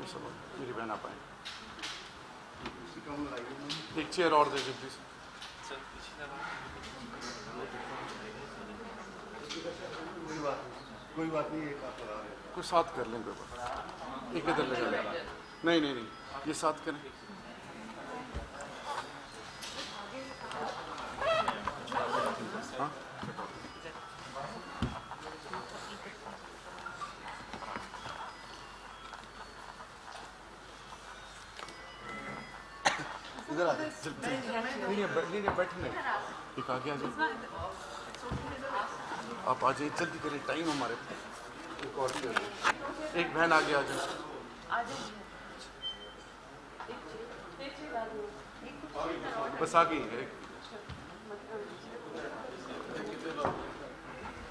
میں سوال میری بہن آپ آئیں, ایک چیئر اور دے دیں پلیز. کوئی بات نہیں, کوئی ساتھ کر لیں, کوئی بات ایک ادھر لگا لیں. نہیں, یہ ساتھ کریں. ہاں ادھر آ نہیں بیٹھنے ایک آگے آ جائیں. آپ آ جائیں, جلدی کریں, ٹائم ہمارے. ایک اور چیئر, ایک بہن آگے آ جائیں. بس آگے ہی ہے,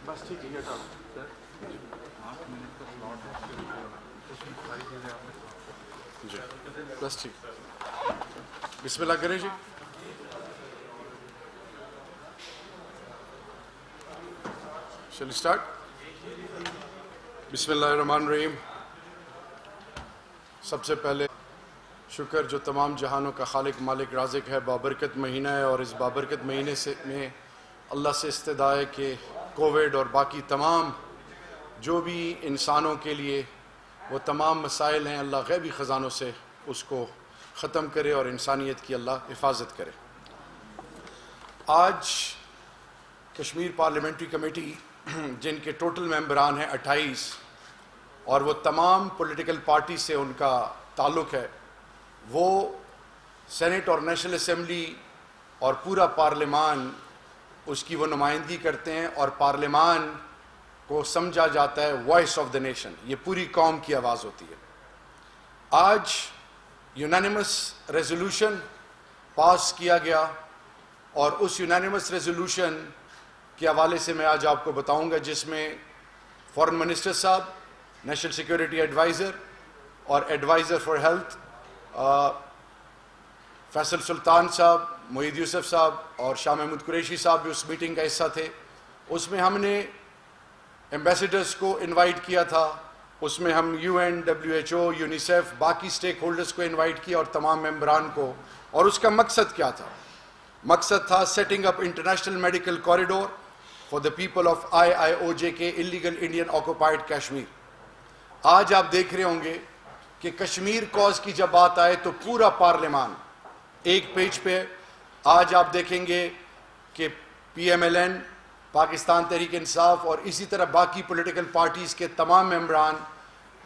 بس ٹھیک ہے, یہ ہٹا دو. جی بس ٹھیک. بسم اللہ کریں جی. شل اسٹارٹ. بسم اللہ الرحمن الرحیم. سب سے پہلے شکر جو تمام جہانوں کا خالق مالک رازق ہے. بابرکت مہینہ ہے, اور اس بابرکت مہینے میں اللہ سے استدعا ہے کہ کووڈ اور باقی تمام جو بھی انسانوں کے لیے وہ تمام مسائل ہیں, اللہ غیبی خزانوں سے اس کو ختم کرے اور انسانیت کی اللہ حفاظت کرے. آج کشمیر پارلیمنٹری کمیٹی جن کے ٹوٹل ممبران ہیں 28, اور وہ تمام پولیٹیکل پارٹی سے ان کا تعلق ہے, وہ سینٹ اور نیشنل اسمبلی اور پورا پارلیمان اس کی وہ نمائندگی کرتے ہیں, اور پارلیمان کو سمجھا جاتا ہے وائس آف دا نیشن, یہ پوری قوم کی آواز ہوتی ہے. آج یونانیمس ریزولوشن پاس کیا گیا, اور اس یونانیمس ریزولوشن کے حوالے سے میں آج آپ کو بتاؤں گا, جس میں فارن منسٹر صاحب, نیشنل سیکیورٹی ایڈوائزر اور ایڈوائزر فار ہیلتھ فیصل سلطان صاحب, معید یوسف صاحب اور شاہ محمود قریشی صاحب بھی اس میٹنگ کا حصہ تھے. اس میں ہم نے ایمبیسیڈرز کو انوائٹ کیا تھا, اس میں ہم UN, WHO, یونیسیف, باقی سٹیک ہولڈرز کو انوائٹ کیا اور تمام ممبران کو. اور اس کا مقصد کیا تھا؟ مقصد تھا setting up international medical corridor for the people of IIOJ کے انلیگل انڈین آکوپائڈ کشمیر. آج آپ دیکھ رہے ہوں گے کہ کشمیر کاز کی جب بات آئے تو پورا پارلیمان ایک پیج پہ. آج آپ دیکھیں گے کہ PMLN, پاکستان تحریک انصاف اور اسی طرح باقی پولیٹیکل پارٹیز کے تمام ممبران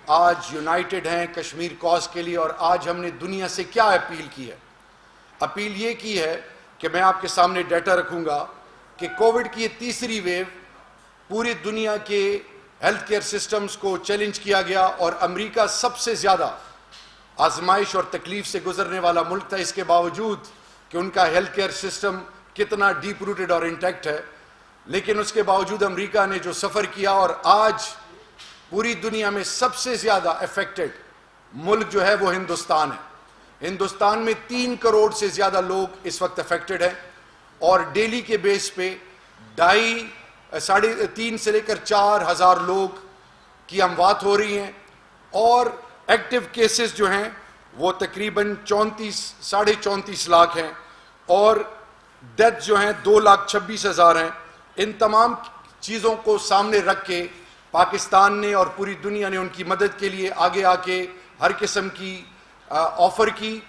آج یونائٹڈ ہیں کشمیر کاز کے لیے. اور آج ہم نے دنیا سے کیا اپیل کی ہے؟ اپیل یہ کی ہے کہ میں آپ کے سامنے ڈیٹا رکھوں گا کہ کووڈ کی یہ تیسری ویو پوری دنیا کے ہیلتھ کیئر سسٹمز کو چیلنج کیا گیا, اور امریکہ سب سے زیادہ آزمائش اور تکلیف سے گزرنے والا ملک تھا, اس کے باوجود کہ ان کا ہیلتھ کیئر سسٹم کتنا ڈیپ روٹڈ اور انٹیکٹ ہے. لیکن اس کے باوجود امریکہ نے جو سفر کیا, اور آج پوری دنیا میں سب سے زیادہ افیکٹڈ ملک جو ہے وہ ہندوستان ہے. ہندوستان میں 3 کروڑ سے زیادہ لوگ اس وقت افیکٹڈ ہیں, اور ڈیلی کے بیس پہ 3.5 سے لے کر 4,000 لوگ کی اموات ہو رہی ہیں, اور ایکٹیو کیسز جو ہیں وہ تقریباً 34 لاکھ ہیں, اور ڈیتھ جو ہیں 2,26,000 ہیں. ان تمام چیزوں کو سامنے رکھ کے پاکستان نے اور پوری دنیا نے ان کی مدد کے لیے آگے آ کے ہر قسم کی آفر کی.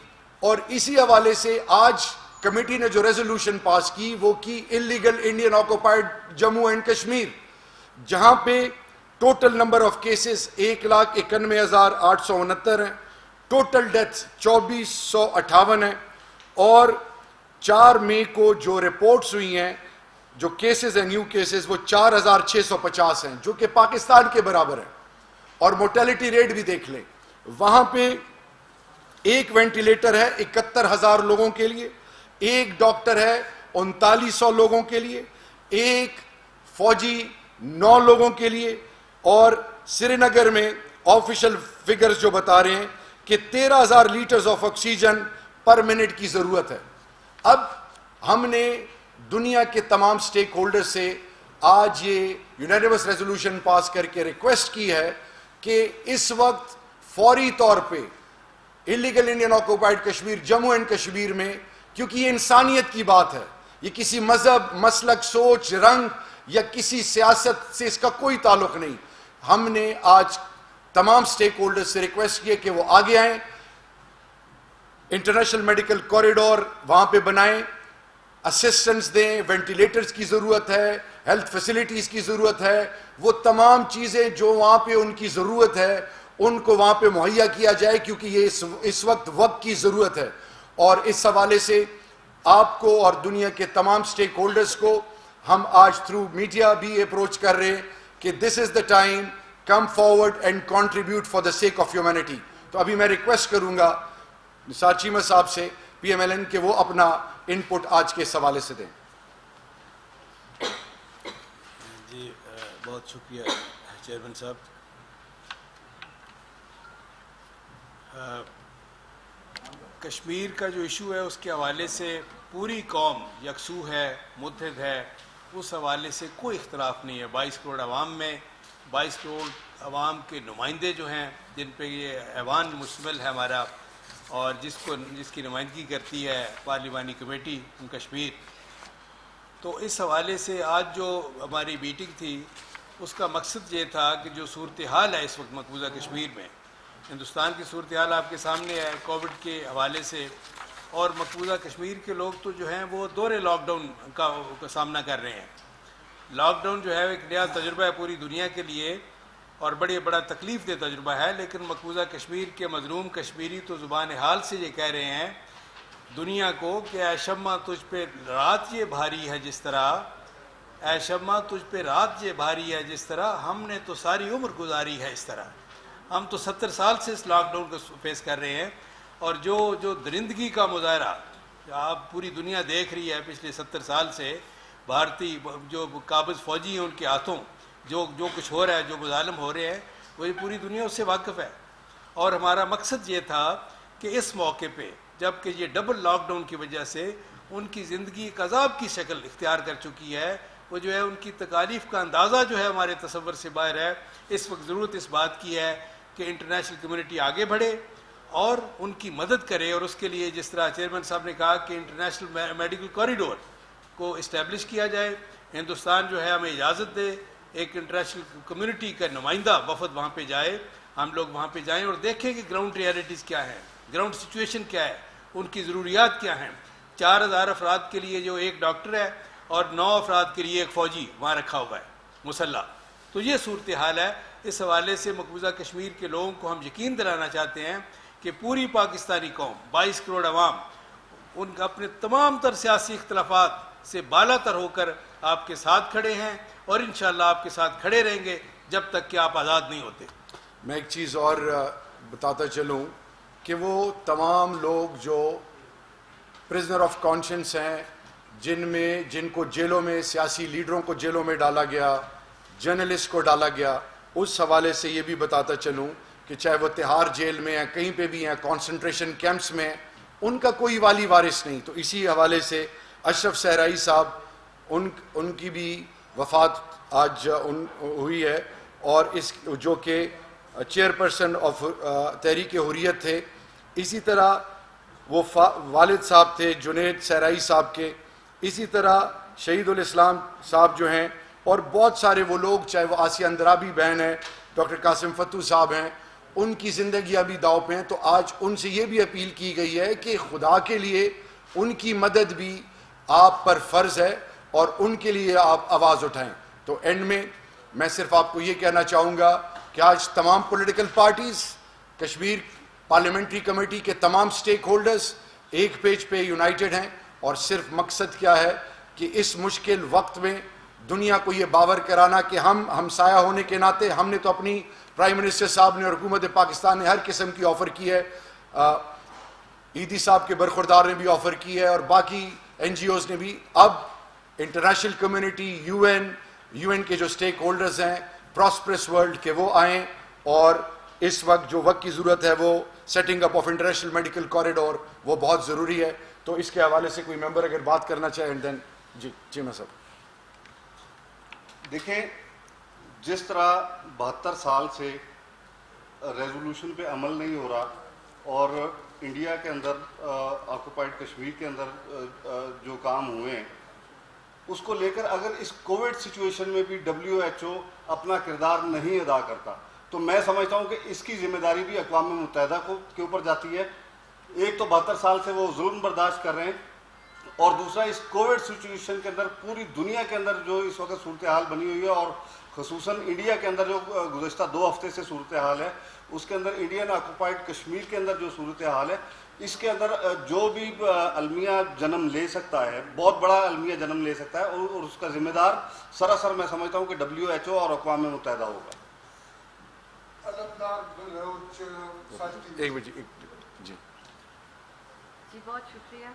اور اسی حوالے سے آج کمیٹی نے جو ریزولوشن پاس کی وہ کی illegal Indian occupied Jammu and Kashmir, جہاں پہ ٹوٹل نمبر آف کیسز 1,91,869 ہیں, ٹوٹل ڈیتھس 2,458 ہیں, اور 4 مئی کو جو رپورٹس ہوئی ہیں, جو کیسز ہیں نیو کیسز, وہ 4,650 ہیں, جو کہ پاکستان کے برابر ہیں. اور موٹیلٹی ریٹ بھی دیکھ لیں, وہاں پہ ایک وینٹیلیٹر ہے 71,000 لوگوں کے لیے, ایک ڈاکٹر ہے 3,900 لوگوں کے لیے, ایک فوجی 9 لوگوں کے لیے, اور سری نگر میں آفیشل فگرز جو بتا رہے ہیں کہ 13,000 letters of oxygen per minute کی ضرورت ہے. اب ہم نے دنیا کے تمام سٹیک ہولڈر سے آج یہ یونانیمس ریزولوشن پاس کر کے ریکویسٹ کی ہے کہ اس وقت فوری طور پہ illegal Indian occupied Kashmir, Jammu and Kashmir में, क्योंकि ये इंसानियत की बात है, ये किसी मजहब, मसलक, सोच, रंग या किसी सियासत से इसका कोई ताल्लुक नहीं. हमने आज तमाम स्टेक होल्डर्स से रिक्वेस्ट किया कि वो आगे आएं, इंटरनेशनल मेडिकल कॉरिडोर वहां पे बनाएं, असिस्टेंस दें, वेंटिलेटर्स की ज़रूरत है, हेल्थ फैसिलिटीज़ की ज़रूरत है, वो तमाम चीज़ें जो वहाँ पे उनकी ज़रूरत है उनको वहाँ पे मुहैया किया जाए, क्योंकि ये इस वक्त की ज़रूरत है. और इस हवाले से आपको और दुनिया के तमाम स्टेक होल्डर्स को हम आज थ्रू मीडिया भी अप्रोच कर रहे हैं कि this is the time, come forward and contribute for the sake of humanity. तो अभी मैं रिक्वेस्ट करूँगा निसार चीमा साहब से, PMLN, के वो अपना इनपुट आज के इस हवाले से दें. जी बहुत शुक्रिया चेयरमैन साहब. कश्मीर का जो इशू है उसके हवाले से पूरी कौम यकसू है, मुत्तहिद है, उस हवाले से कोई इख्तलाफ नहीं है. 22 करोड़ आवाम में 22 करोड़ आवाम के नुमाइंदे जो हैं जिन पे ये ऐवान मुश्तमिल है हमारा, और जिसकी नुमाइंदगी करती है पार्लिमानी कमेटी कश्मीर. तो इस हवाले से आज जो हमारी मीटिंग थी उसका मकसद ये था कि जो सूरत हाल है इस वक्त मकबूजा कश्मीर में, हिंदुस्तान की सूरत हाल आपके सामने है कोविड के हवाले से, और मकबूजा कश्मीर के लोग तो जो हैं वो दोहरे लॉकडाउन का सामना कर रहे हैं. लॉकडाउन जो है एक नया तजुर्बा है पूरी दुनिया के लिए और बड़ा तकलीफ़ दे तजुर्बा है, लेकिन मकबूजा कश्मीर के मजलूम कश्मीरी तो ज़ुबान हाल से ये कह रहे हैं दुनिया को कि ऐ शम्मा तुझ पे रात ये भारी है जिस तरह, ऐ शम्मा तुझ पे रात ये भारी है जिस तरह, हमने तो सारी उम्र गुजारी है इस तरह. हम तो 70 साल से इस लॉकडाउन को फेस कर रहे हैं, और जो दरिंदगी का मुजाहरा आप पूरी दुनिया देख रही है पिछले 70 साल से, भारतीय जो काबिज फ़ौजी हैं उनके हाथों जो कुछ हो रहा है, जो मुजालिम हो रहे हैं, वही पूरी दुनिया उससे वाकिफ़ है. और हमारा मकसद ये था कि इस मौके पे जबकि ये डबल लॉकडाउन की वजह से उनकी ज़िंदगी एक अज़ाब की शक्ल इख्तियार कर चुकी है, वो जो है उनकी तकालीफ़ का अंदाज़ा जो है हमारे तसव्वुर से बाहर है. इस वक्त ज़रूरत इस बात की है कि इंटरनेशनल कम्युनिटी आगे बढ़े और उनकी मदद करे, और उसके लिए जिस तरह चेयरमैन साहब ने कहा कि इंटरनेशनल मेडिकल कॉरिडोर को इस्टेब्लिश किया जाए. हिंदुस्तान जो है हमें इजाज़त दे, एक इंटरनेशनल कम्युनिटी का नुमाइंदा वफद वहाँ पे जाए, हम लोग वहाँ पे जाएं और देखें कि ग्राउंड रियलिटीज़ क्या हैं, ग्राउंड सिचुएशन क्या है, उनकी ज़रूरियात क्या हैं. 4000 अफराद के लिए जो एक डॉक्टर है और 9 अफराद के लिए एक फ़ौजी वहाँ रखा हुआ है मुसल्ला. तो ये सूरत हाल है. इस हवाले से मकबूजा कश्मीर के लोगों को हम यकीन दिलाना चाहते हैं कि पूरी पाकिस्तानी कौम 22 करोड़ अवाम उनका अपने तमाम तर सियासी इख्तलाफात से बालातर होकर आपके साथ खड़े हैं, और इंशाअल्लाह आपके साथ खड़े रहेंगे जब तक कि आप आज़ाद नहीं होते. मैं एक चीज़ और बताता चलूँ कि वो तमाम लोग जो प्रिजनर ऑफ कॉन्शियंस हैं, जिनको जेलों में, सियासी लीडरों को जेलों में डाला गया, जर्नलिस्ट को डाला गया, उस हवाले से ये भी बताता चलूँ कि चाहे वो तिहाड़ जेल में हैं, कहीं पे भी हैं, कॉन्सेंट्रेशन कैंप्स में, उनका कोई वाली वारिस नहीं. तो इसी हवाले से अशरफ सहराई साहब, उनकी भी वफ़ात आज हुई है, और इस जो कि चेयरपर्सन ऑफ तहरीक हुर्रियत थे. इसी तरह वो वालिद साहब थे जुनैद सहराई साहब के, इसी तरह शहीदुल इस्लाम साहब जो हैं, और बहुत सारे वो लोग, चाहे वो आसिया अंदराबी बहन है, डॉक्टर कासिम फतू साहब हैं, उनकी ज़िंदगी अभी दाव पे हैं. तो आज उनसे ये भी अपील की गई है कि खुदा के लिए उनकी मदद भी आप पर फ़र्ज़ है और उनके लिए आप आवाज़ उठाएं. तो एंड में मैं सिर्फ आपको ये कहना चाहूँगा कि आज तमाम political parties, Kashmir parliamentary committee के तमाम स्टेक होल्डर्स एक पेज पे यूनाइटेड हैं, और सिर्फ मकसद क्या है कि इस मुश्किल वक्त में दुनिया को ये बावर कराना कि हम हमसाया होने के नाते, हमने तो अपनी प्राइम मिनिस्टर साहब ने और हुकूमत पाकिस्तान ने हर किस्म की ऑफ़र की है, ईदी साहब के बरखुरदार ने भी ऑफ़र की है, और बाकी NGOs ने भी. अब इंटरनेशनल कम्युनिटी, UN के जो स्टेक होल्डर्स हैं, प्रॉस्परस वर्ल्ड के, वो आएँ, और इस वक्त जो वक्त की ज़रूरत है वो setting up of international medical corridor, वो बहुत ज़रूरी है. तो इसके हवाले से कोई मेंबर अगर बात करना चाहे, एंड देन जी मैं सब. देखें, जिस तरह 72 साल से रेजोल्यूशन पे अमल नहीं हो रहा और इंडिया के अंदर ऑक्युपाइड कश्मीर के अंदर जो काम हुए हैं उसको लेकर अगर इस कोविड सिचुएशन में भी WHO अपना किरदार नहीं अदा करता तो मैं समझता हूँ कि इसकी जिम्मेदारी भी अक़वाम मुत्तहिदा के ऊपर जाती है। एक तो 72 साल से वो जुल्म बर्दाश्त कर रहे हैं और दूसरा इस कोविड सिचुएशन के अंदर पूरी दुनिया के अंदर जो इस वक्त सूरत हाल बनी हुई है और ख़ुसूसन इंडिया के अंदर जो गुज़श्ता 2 हफ्ते से सूरत हाल है उसके अंदर इंडियन ऑक्युपाइड कश्मीर के अंदर जो सूरत हाल है इसके अंदर जो भी अलमिया जन्म ले सकता है बहुत बड़ा अलमिया जन्म ले सकता है और उसका ज़िम्मेदार सरासर मैं समझता हूँ कि WHO और अक़वाम मुत्तहिदा होगा। एक मिनट जी बहुत शुक्रिया।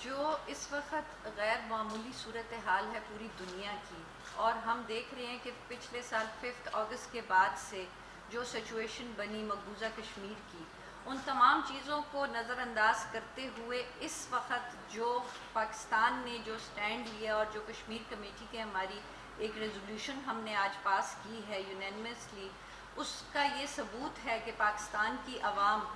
जो इस वक्त गैर मामूली सूरत हाल है पूरी दुनिया की और हम देख रहे हैं कि पिछले साल 5 अगस्त के बाद से जो सिचुएशन बनी मकबूजा कश्मीर की उन तमाम चीज़ों को नज़रअंदाज करते हुए इस वक्त जो पाकिस्तान ने जो स्टैंड लिया और जो कश्मीर कमेटी के हमारी एक रेजोल्यूशन हमने आज पास की है यूनानिमसली उसका ये सबूत है कि पाकिस्तान की आवाम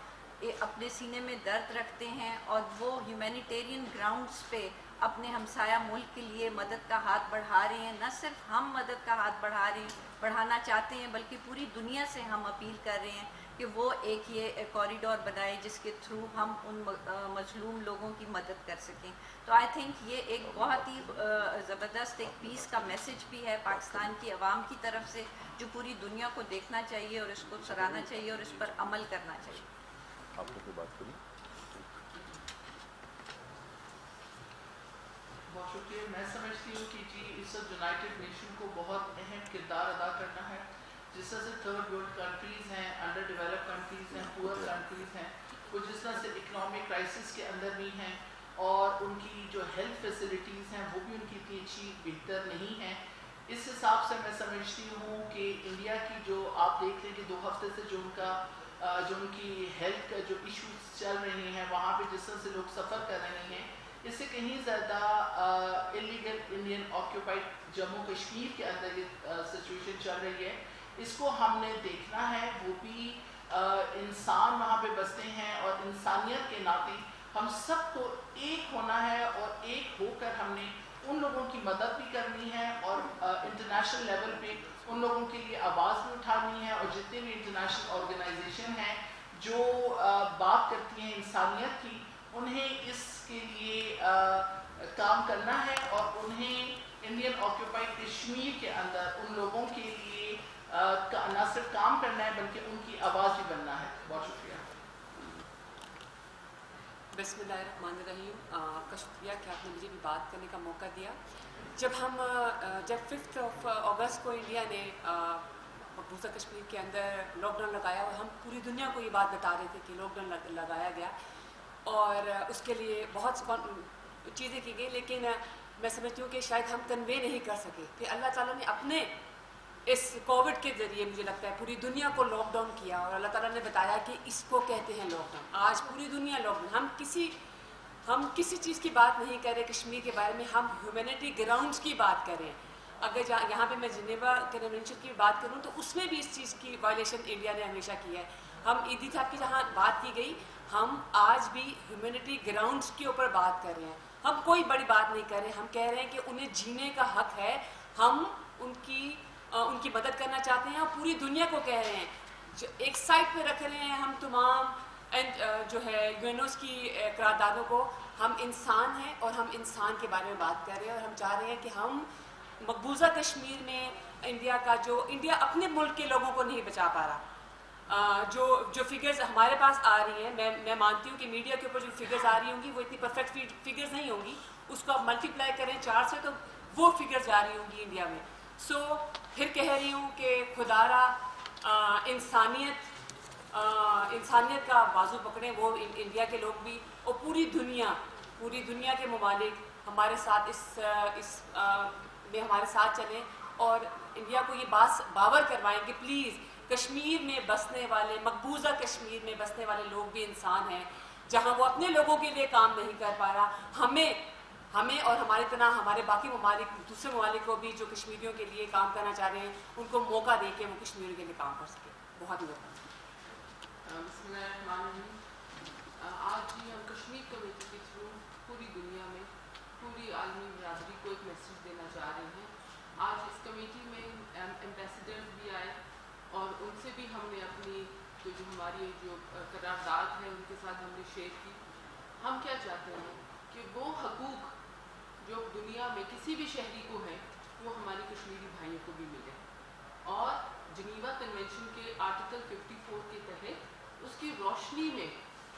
अपने सीने में दर्द रखते हैं और वो ह्यूमैनिटेरियन ग्राउंड्स पे अपने हमसाया मुल्क के लिए मदद का हाथ बढ़ा रहे हैं। न सिर्फ हम मदद का हाथ बढ़ाना चाहते हैं बल्कि पूरी दुनिया से हम अपील कर रहे हैं कि वो एक ये कॉरिडोर बनाए जिसके थ्रू हम उन मजलूम लोगों की मदद कर सकें। तो आई थिंक ये एक बहुत ही ज़बरदस्त एक पीस का मैसेज भी है पाकिस्तान की आवाम की तरफ से जो पूरी दुनिया को देखना चाहिए और इसको सराहना चाहिए और इस पर अमल करना चाहिए। आप लोग की बात करिए। बहुत शुक्रिया। मैं समझती हूँ कि जी इस वक्त यूनाइटेड नेशन को बहुत अहम किरदार अदा करना है। जिस तरह से थर्ड वर्ल्ड कंट्रीज़ हैं, अंडर डेवलप कंट्रीज़ हैं, पुअर कंट्रीज़ हैं, वो जिस तरह से इकनॉमिक क्राइसिस के अंदर भी हैं और उनकी जो हेल्थ फैसिलिटीज़ हैं वो भी उनकी इतनी अच्छी बेहतर नहीं हैं। इस हिसाब से मैं समझती हूँ कि इंडिया की जो आप देख रहे हैं कि 2 हफ्ते से जो उनकी हेल्थ का जो इश्यूज चल रहे हैं वहाँ पे जिस तरह से लोग सफ़र कर रहे हैं इससे कहीं ज़्यादा illegal Indian occupied Jammu Kashmir के अंदर ये सिचुएशन चल रही है। इसको हमने देखना है। वो भी इंसान वहाँ पे बसते हैं और इंसानियत के नाते हम सबको एक होना है और एक होकर हमने उन लोगों की मदद भी करनी है और इंटरनेशनल लेवल पे उन लोगों के लिए आवाज़ भी उठानी है और जितने भी इंटरनेशनल ऑर्गेनाइजेशन हैं जो बात करती हैं इंसानियत की उन्हें इसके लिए काम करना है और उन्हें इंडियन ऑक्यूपाइड कश्मीर के अंदर उन लोगों के लिए न सिर्फ काम करना है बल्कि उनकी आवाज़ भी बनना है। बहुत शुक्रिया। बिस्मिल्लाहिर्रहमानिर्रहीम। आपका शुक्रिया कि आपने मुझे भी बात करने का मौका दिया। जब 5 अगस्त को इंडिया ने मकबूजा कश्मीर के अंदर लॉकडाउन लगाया और हम पूरी दुनिया को ये बात बता रहे थे कि लॉकडाउन लगाया गया और उसके लिए बहुत चीज़ें की गई लेकिन मैं समझती हूँ कि शायद हम कन्वे नहीं कर सके। फिर अल्लाह ताला ने अपने इस कोविड के ज़रिए मुझे लगता है पूरी दुनिया को लॉकडाउन किया और अल्लाह ताला ने बताया कि इसको कहते हैं लॉकडाउन। आज पूरी दुनिया लॉकडाउन। हम किसी चीज़ की बात नहीं कर रहे कश्मीर के बारे में, हम ह्यूमैनिटी ग्राउंड्स की बात कर रहे हैं। अगर यहाँ पे मैं जिनेवा कन्वेंशन की बात करूँ तो उसमें भी इस चीज़ की वायलेशन इंडिया ने हमेशा की है। हम ईदी साहब की जहाँ बात की गई हम आज भी ह्यूमैनिटी ग्राउंड्स के ऊपर बात कर रहे हैं। हम कोई बड़ी बात नहीं कर रहे, हम कह रहे हैं कि उन्हें जीने का हक है। हम उनकी मदद करना चाहते हैं और पूरी दुनिया को कह रहे हैं एक साइड पे रख रहे हैं हम तमाम जो है यूएनओस की करारदादों को। हम इंसान हैं और हम इंसान के बारे में बात कर रहे हैं और हम चाह रहे हैं कि हम मकबूजा कश्मीर में इंडिया अपने मुल्क के लोगों को नहीं बचा पा रहा। जो फिगर्स हमारे पास आ रही हैं, मैं मानती हूँ कि मीडिया के ऊपर जो फिगर्स आ रही होंगी वो इतनी परफेक्ट फिगर्स नहीं होंगी। उसको आप मल्टीप्लाई करें 4 से तो वो फिगर्स आ रही होंगी इंडिया में। फिर कह रही हूँ कि खुदारा इंसानियत का बाजू पकड़ें वो इंडिया के लोग भी और पूरी दुनिया के ममालिक हमारे साथ में हमारे साथ चलें और इंडिया को ये बात बावर करवाएं कि प्लीज़ कश्मीर में बसने वाले मकबूजा कश्मीर में बसने वाले लोग भी इंसान हैं। जहाँ वो अपने लोगों के लिए काम नहीं कर पा रहा ہمیں اور ہماری طرح ہمارے باقی ممالک دوسرے ممالک کو بھی جو کشمیریوں کے لیے کام کرنا چاہ رہے ہیں ان کو موقع دے کے وہ کشمیریوں کے لیے کام کر سکے. بہت مہربانی. بسم اللہ الرحمن الرحیم. آج ہی ہم کشمیر کمیٹی کے تھرو پوری دنیا میں پوری عالمی برادری کو ایک میسیج دینا چاہ رہے ہیں. آج اس کمیٹی میں ایمبیسیڈرز بھی آئے اور ان سے بھی ہم نے اپنی جو ہماری جو قرارداد ہے ان کے ساتھ ہم نے شیئر کی. ہم کیا چاہتے ہیں کہ وہ حقوق جو دنیا میں کسی بھی شہری کو ہیں وہ ہماری کشمیری بھائیوں کو بھی ملے. اور جنیوا کنونشن کے آرٹیکل 54 کے تحت اس کی روشنی میں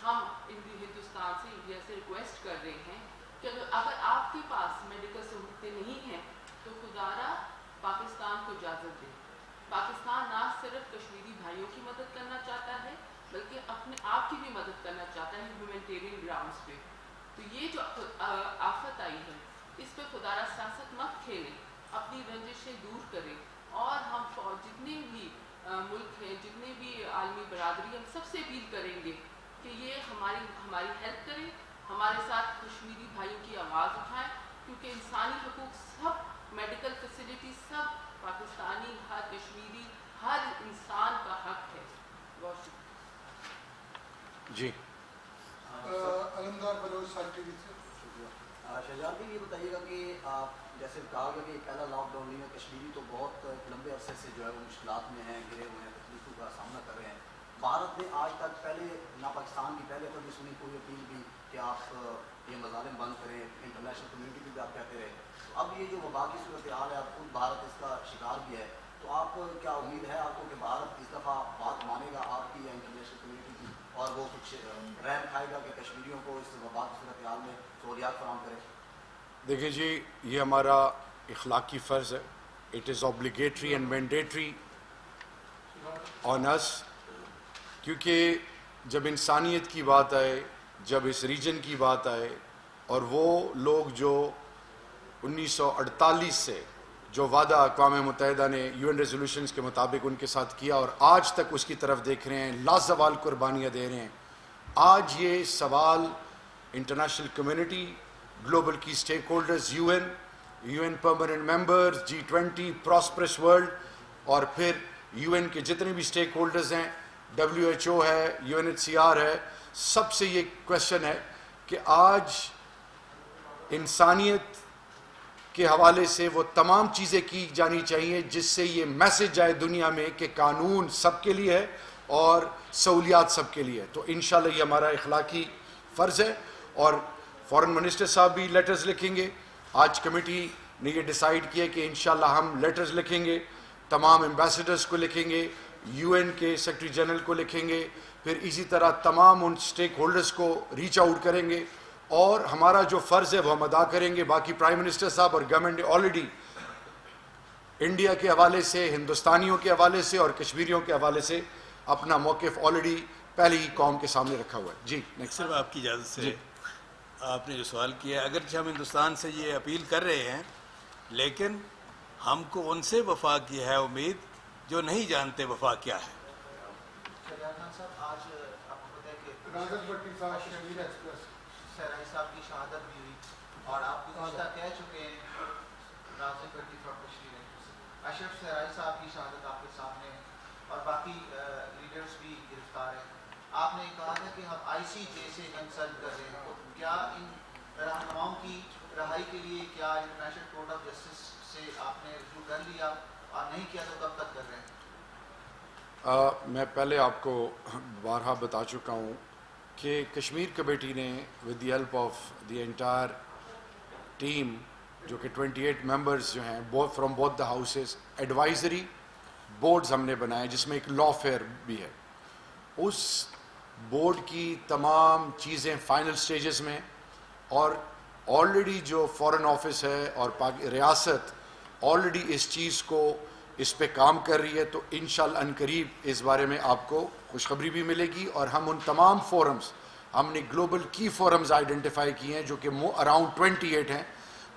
ہم ہندوستان سے انڈیا سے ریکویسٹ کر رہے ہیں کہ اگر آپ کے پاس میڈیکل سہولتیں نہیں ہیں تو خدارا پاکستان کو اجازت دیں. پاکستان نہ صرف کشمیری بھائیوں کی مدد کرنا چاہتا ہے بلکہ اپنے آپ کی بھی مدد کرنا چاہتا ہے ہیومینٹیرین گراؤنڈس پہ. تو یہ جو آفت آئی ہے اس پہ خدارا سیاست مت کھیلیں, اپنی رنجشیں دور کریں اور ہم جتنے بھی ملک ہیں جتنے بھی عالمی برادری ہم سب سے اپیل کریں گے کہ یہ ہماری ہیلپ کریں, ہمارے ساتھ کشمیری بھائیوں کی آواز اٹھائیں کیونکہ انسانی حقوق سب میڈیکل فیسلٹی سب پاکستانی ہر کشمیری ہر انسان کا حق ہے. بہت شکریہ. جی علمدار بلوچ سیکرٹری سے. شہجان بھی یہ بتائیے گا کہ جیسے کہا گیا کہ پہلا لاک ڈاؤن نہیں ہے, کشمیری تو بہت لمبے عرصے سے جو ہے وہ مشکلات میں ہیں, گھرے ہوئے ہیں, تکلیفوں کا سامنا کر رہے ہیں. بھارت نے آج تک پہلے نہ پاکستان کی پہلے کبھی سنی کوئی اپیل بھی کہ آپ یہ مظالم بند کریں, انٹرنیشنل کمیونٹی بھی آپ کہتے رہے. تو اب یہ جو وبا کی صورتحال ہے, اب خود بھارت اس کا شکار بھی ہے, تو آپ کیا امید ہے آپ کو کہ بھارت اس دفعہ بات مانے گا آپ کی یا انٹرنیشنل کمیونٹی کی اور وہ کچھ رحم کھائے گا کہ کشمیریوں کو اس وبا کی صورتحال میں سہولیات فراہم کرے؟ دیکھیں جی, یہ ہمارا اخلاقی فرض ہے. It is obligatory and mandatory on us, کیونکہ جب انسانیت کی بات آئے, جب اس ریجن کی بات آئے اور وہ لوگ جو 1948 سے جو وعدہ اقوام متحدہ نے UN ریزولوشنز کے مطابق ان کے ساتھ کیا اور آج تک اس کی طرف دیکھ رہے ہیں, لازوال قربانیاں دے رہے ہیں, آج یہ سوال انٹرنیشنل کمیونٹی, گلوبل کی stakeholders, UN permanent members, G20, prosperous world اور پھر UN کے جتنے بھی سٹیک ہولڈرز ہیں, WHO ہے, UNHCR ہے, سب سے یہ کویشچن ہے کہ آج انسانیت کے حوالے سے وہ تمام چیزیں کی جانی چاہیے جس سے یہ میسج آئے دنیا میں کہ قانون سب کے لیے ہے اور سہولیات سب کے لیے. تو انشاءاللہ یہ ہمارا اخلاقی فرض ہے اور فارن منسٹر صاحب بھی لیٹرز لکھیں گے. آج کمیٹی نے یہ ڈیسائیڈ کیا کہ انشاءاللہ ہم لیٹرز لکھیں گے, تمام ایمبیسڈرز کو لکھیں گے, UN کے سیکرٹری جنرل کو لکھیں گے, پھر اسی طرح تمام ان سٹیک ہولڈرز کو ریچ آؤٹ کریں گے اور ہمارا جو فرض ہے وہ ہم ادا کریں گے. باقی پرائم منسٹر صاحب اور گورنمنٹ نے آلریڈی انڈیا کے حوالے سے, ہندوستانیوں کے حوالے سے اور کشمیریوں کے حوالے سے اپنا موقف آلریڈی پہلے ہی قوم کے سامنے رکھا ہوا ہے. جی نیکسٹ. صرف آپ کی اجازت سے آپ نے جو سوال کیا, اگرچہ ہم ہندوستان سے یہ اپیل کر رہے ہیں لیکن ہم کو ان سے وفا کی ہے امید جو نہیں جانتے وفا کیا ہے. راجد بٹی صاحب کشمیر ایکسپریس. سرائی صاحب کی شہادت بھی ہوئی اور آپ گزشتہ کہہ چکے ہیں راجد بٹی فرام کشمیر ایکسپریس. اشرف سرائی صاحب کی شہادت آپ کے سامنے ہے اور باقی لیڈرز بھی گرفتار ہیں. آپ نے کہا تھا کہ ہم ICJ سے کنسلٹ کر رہے ہیں, تو کیا ان رہنماؤں کی رہائی کے لیے کیا انٹرنیشنل کورٹ آف جسٹس سے آپ نے رجوع کر لیا اور نہیں کیا تو کب تک کر رہے ہیں؟ میں پہلے آپ کو بارہا بتا چکا ہوں کہ کشمیر کمیٹی نے with the help of the entire team جو کہ 28 ممبرز جو ہیں from both the houses, advisory boards ہم نے بنائے جس میں ایک لا فیئر بھی ہے. اس بورڈ کی تمام چیزیں فائنل سٹیجز میں اور آلریڈی جو فارن آفس ہے اور ریاست آلریڈی اس چیز کو اس پہ کام کر رہی ہے. تو انشاءاللہ عنقریب اس بارے میں آپ کو خوشخبری بھی ملے گی اور ہم ان تمام فورمز, ہم نے گلوبل کی فورمز آئیڈینٹیفائی کیے ہیں جو کہ اراؤنڈ 28 ہیں,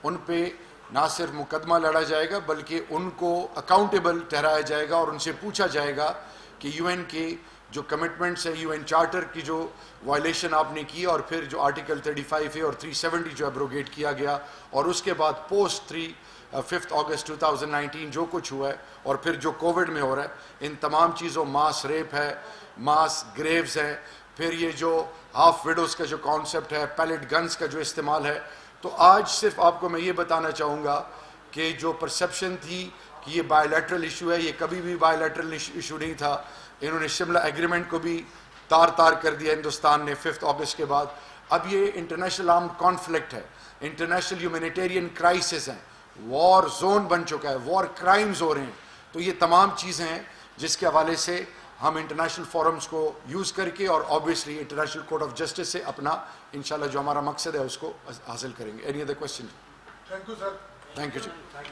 ان پہ نہ صرف مقدمہ لڑا جائے گا بلکہ ان کو اکاؤنٹیبل ٹھہرایا جائے گا اور ان سے پوچھا جائے گا کہ UN کے جو کمٹمنٹس ہے UN چارٹر کی جو وائلیشن آپ نے کی, اور پھر جو آرٹیکل 35A اور 370 جو ایبروگیٹ کیا گیا, اور اس کے بعد پوسٹ 5 اگست 2019 جو کچھ ہوا ہے, اور پھر جو کووڈ میں ہو رہا ہے, ان تمام چیزوں, ماس ریپ ہے, ماس گریوز ہے, پھر یہ جو ہاف ویڈوز کا جو کانسیپٹ ہے, پیلٹ گنز کا جو استعمال ہے. تو آج صرف آپ کو میں یہ بتانا چاہوں گا کہ جو پرسیپشن تھی کہ یہ بائی لیٹرل ایشو ہے, یہ کبھی بھی بائی لیٹرل ایشو نہیں تھا. انہوں نے شملہ ایگریمنٹ کو بھی تار کر دیا ہندوستان نے 5 اگست کے بعد. اب یہ انٹرنیشنل آرمڈ کانفلکٹ ہے, انٹرنیشنل ہیومینیٹیرین کرائسس ہیں, وار زون بن چکا ہے, وار کرائمز ہو رہے ہیں. تو یہ تمام چیزیں ہیں جس کے حوالے سے ہم انٹرنیشنل فورمز کو یوز کر کے, اور obviously international court of justice سے اپنا انشاءاللہ جو ہمارا مقصد ہے اس کو حاصل کریں گے. Any other question? Thank you sir. Thank you جی. Thank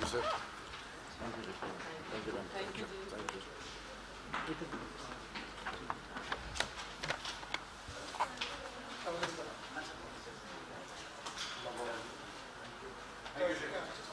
you sir. Thank you.